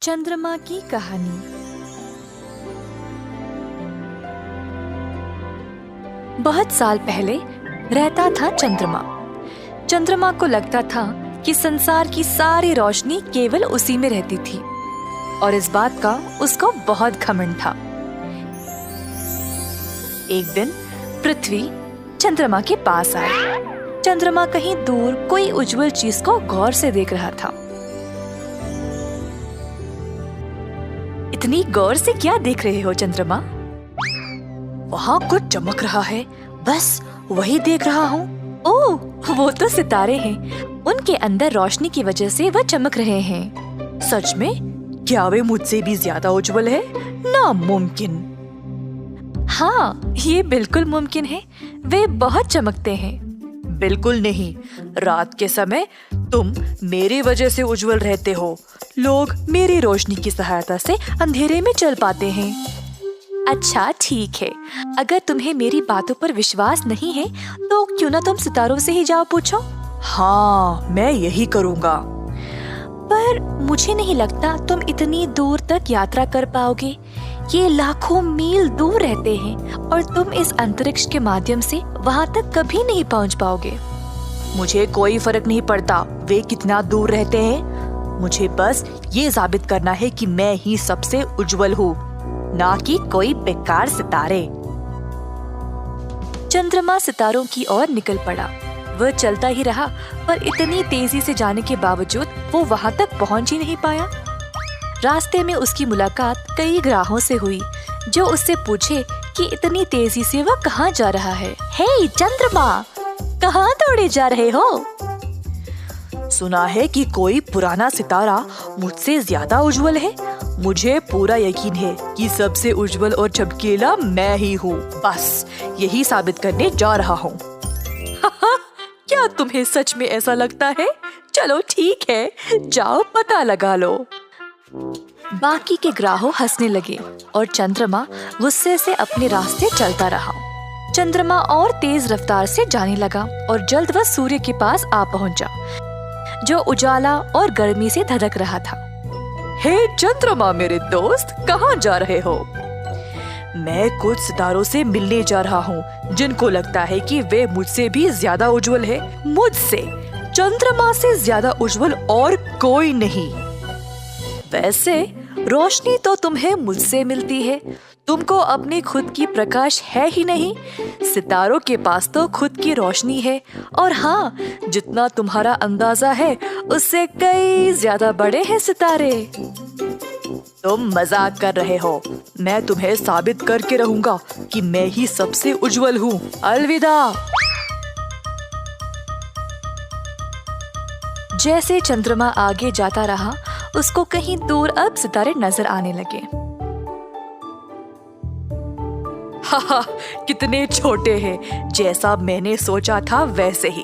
चंद्रमा की कहानी। बहुत साल पहले रहता था चंद्रमा। चंद्रमा को लगता था कि संसार की सारी रोशनी केवल उसी में रहती थी और इस बात का उसको बहुत घमंड था। एक दिन पृथ्वी चंद्रमा के पास आई। चंद्रमा कहीं दूर कोई उज्जवल चीज को गौर से देख रहा था। इतनी गौर से क्या देख रहे हो चंद्रमा? वहाँ कुछ चमक रहा है, बस वही देख रहा हूँ। ओह, वो तो सितारे हैं। उनके अंदर रोशनी की वजह से वह चमक रहे हैं। सच में? क्या वे मुझसे भी ज्यादा उज्जवल है? नामुमकिन। हाँ, ये बिल्कुल मुमकिन है। वे बहुत चमकते हैं। बिल्कुल नहीं, रात के समय तुम मेरी वजह से उज्जवल रहते हो। लोग मेरी रोशनी की सहायता से अंधेरे में चल पाते हैं। अच्छा ठीक है, अगर तुम्हें मेरी बातों पर विश्वास नहीं है तो क्यों ना तुम सितारों से ही जाओ पूछो। हाँ, मैं यही करूँगा। पर मुझे नहीं लगता तुम इतनी दूर तक यात्रा कर पाओगे। ये लाखों मील दूर रहते हैं और तुम इस अंतरिक्ष के माध्यम से वहाँ तक कभी नहीं पहुँच पाओगे। मुझे कोई फर्क नहीं पड़ता वे कितना दूर रहते हैं। मुझे बस ये साबित करना है कि मैं ही सबसे उज्जवल हूँ, ना कि कोई बेकार सितारे। चंद्रमा सितारों की ओर निकल पड़ा। वह चलता ही रहा, पर इतनी तेजी से जाने के बावजूद वो वहाँ तक पहुँच ही नहीं पाया। रास्ते में उसकी मुलाकात कई ग्राहों से हुई जो उससे पूछे कि इतनी तेजी से वह कहाँ जा रहा है। हे चंद्रमा, कहाँ दौड़े जा रहे हो? सुना है कि कोई पुराना सितारा मुझसे ज्यादा उज्जवल है। मुझे पूरा यकीन है कि सबसे उज्जवल और चमकीला मैं ही हूँ। बस यही साबित करने जा रहा हूँ। क्या तुम्हें सच में ऐसा लगता है? चलो ठीक है, जाओ पता लगा लो। बाकी के ग्राहक हंसने लगे और चंद्रमा गुस्से से अपने रास्ते चलता रहा। चंद्रमा और तेज रफ्तार से जाने लगा और जल्द वह सूर्य के पास आ पहुंचा, जो उजाला और गर्मी से धधक रहा था। हे चंद्रमा मेरे दोस्त, कहाँ जा रहे हो? मैं कुछ सितारों से मिलने जा रहा हूँ जिनको लगता है कि वे मुझसे भी ज्यादा उज्जवल है। मुझसे, चंद्रमा से ज्यादा उज्जवल और कोई नहीं। वैसे रोशनी तो तुम्हें मुझसे मिलती है, तुमको अपनी खुद की प्रकाश है ही नहीं। सितारों के पास तो खुद की रोशनी है, और हाँ, जितना तुम्हारा अंदाजा है उससे कई ज्यादा बड़े हैं सितारे। तुम मजाक कर रहे हो। मैं तुम्हें साबित करके रहूंगा कि मैं ही सबसे उज्जवल हूँ। अलविदा। जैसे चंद्रमा आगे जाता रहा, उसको कहीं दूर अब सितारे नजर आने लगे। हाहा, कितने छोटे हैं। जैसा मैंने सोचा था वैसे ही।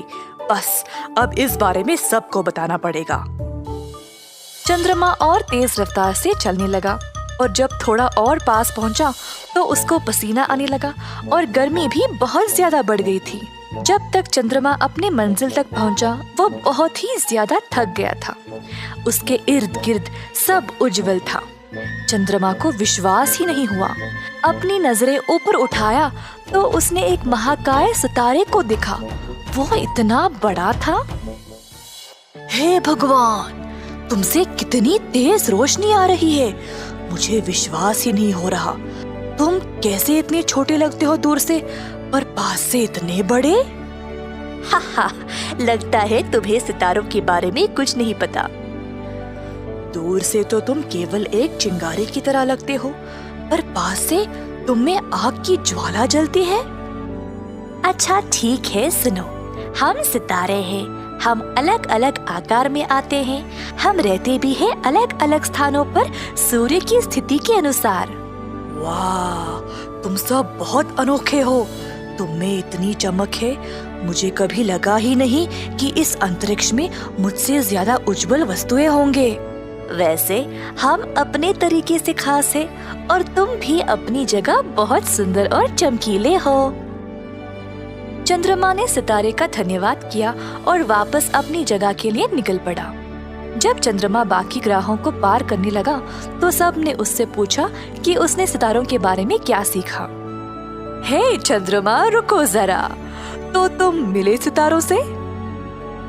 बस अब इस बारे में सबको बताना पड़ेगा। चंद्रमा और तेज रफ्तार से चलने लगा और जब थोड़ा और पास पहुंचा तो उसको पसीना आने लगा और गर्मी भी बहुत ज्यादा बढ़ गई थी। जब तक चंद्रमा अपने मंजिल तक पहुंचा, वो बहुत ही ज्यादा थक गया था। उसके इर्द गिर्द सब उज्जवल था। चंद्रमा को विश्वास ही नहीं हुआ। अपनी नजरें ऊपर उठाया तो उसने एक महाकाय सितारे को देखा। वो इतना बड़ा था। हे भगवान, तुमसे कितनी तेज रोशनी आ रही है। मुझे विश्वास ही नहीं हो रहा। तुम कैसे इतने छोटे लगते हो दूर से, पर पास से इतने बड़े? हा, लगता है तुम्हें सितारों के बारे में कुछ नहीं पता। दूर से तो तुम केवल एक चिंगारी की तरह लगते हो, पर पास से तुम में आग की ज्वाला जलती है। अच्छा ठीक है, सुनो। हम सितारे हैं। हम अलग अलग आकार में आते हैं। हम रहते भी हैं अलग अलग स्थानों पर सूर्य की स्थिति के अनुसार। वाह, तुम सब बहुत अनोखे हो। तुम में इतनी चमक है, मुझे कभी लगा ही नहीं कि इस अंतरिक्ष में मुझसे ज्यादा उज्जवल वस्तुएं होंगे। वैसे हम अपने तरीके से खास हैं और तुम भी अपनी जगह बहुत सुंदर और चमकीले हो। चंद्रमा ने सितारे का धन्यवाद किया और वापस अपनी जगह के लिए निकल पड़ा। जब चंद्रमा बाकी ग्रहों को पार करने लगा तो सब ने उससे पूछा कि उसने सितारों के बारे में क्या सीखा। हे चंद्रमा, रुको जरा, तो तुम मिले सितारों से?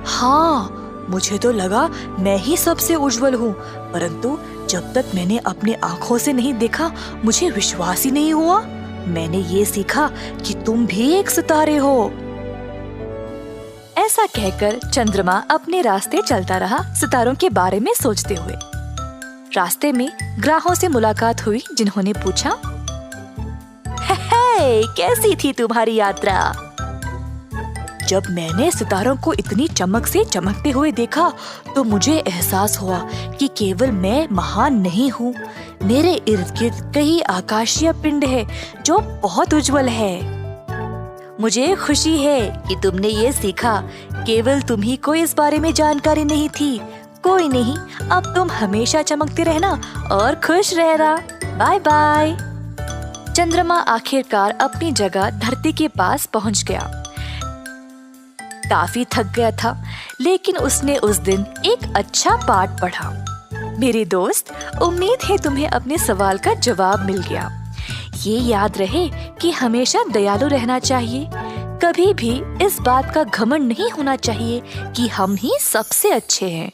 हाँ, मुझे तो लगा मैं ही सबसे उज्जवल हूँ, परंतु जब तक मैंने अपनी आँखों से नहीं देखा मुझे विश्वास ही नहीं हुआ। मैंने ये सीखा कि तुम भी एक सितारे हो। ऐसा कहकर चंद्रमा अपने रास्ते चलता रहा, सितारों के बारे में सोचते हुए। रास्ते में ग्रहों से मुलाकात हुई, जिन्होंने पूछा, हे, कैसी थी तुम्हारी यात्रा? जब मैंने सितारों को इतनी चमक से चमकते हुए देखा तो मुझे एहसास हुआ कि केवल मैं महान नहीं हूँ, मेरे इर्द गिर्द कई आकाशीय पिंड है जो बहुत उज्जवल है। मुझे खुशी है कि तुमने ये सीखा, केवल तुम्ही को इस बारे में जानकारी नहीं थी। कोई नहीं, अब तुम हमेशा चमकते रहना और खुश रहना। Bye bye. चंद्रमा आखिरकार अपनी जगह धरती के पास पहुंच गया। काफी थक गया था, लेकिन उसने उस दिन एक अच्छा पाठ पढ़ा। मेरे दोस्त, उम्मीद है तुम्हें अपने सवाल का जवाब मिल गया। ये याद रहे कि हमेशा दयालु रहना चाहिए। कभी भी इस बात का घमंड नहीं होना चाहिए कि हम ही सबसे अच्छे हैं।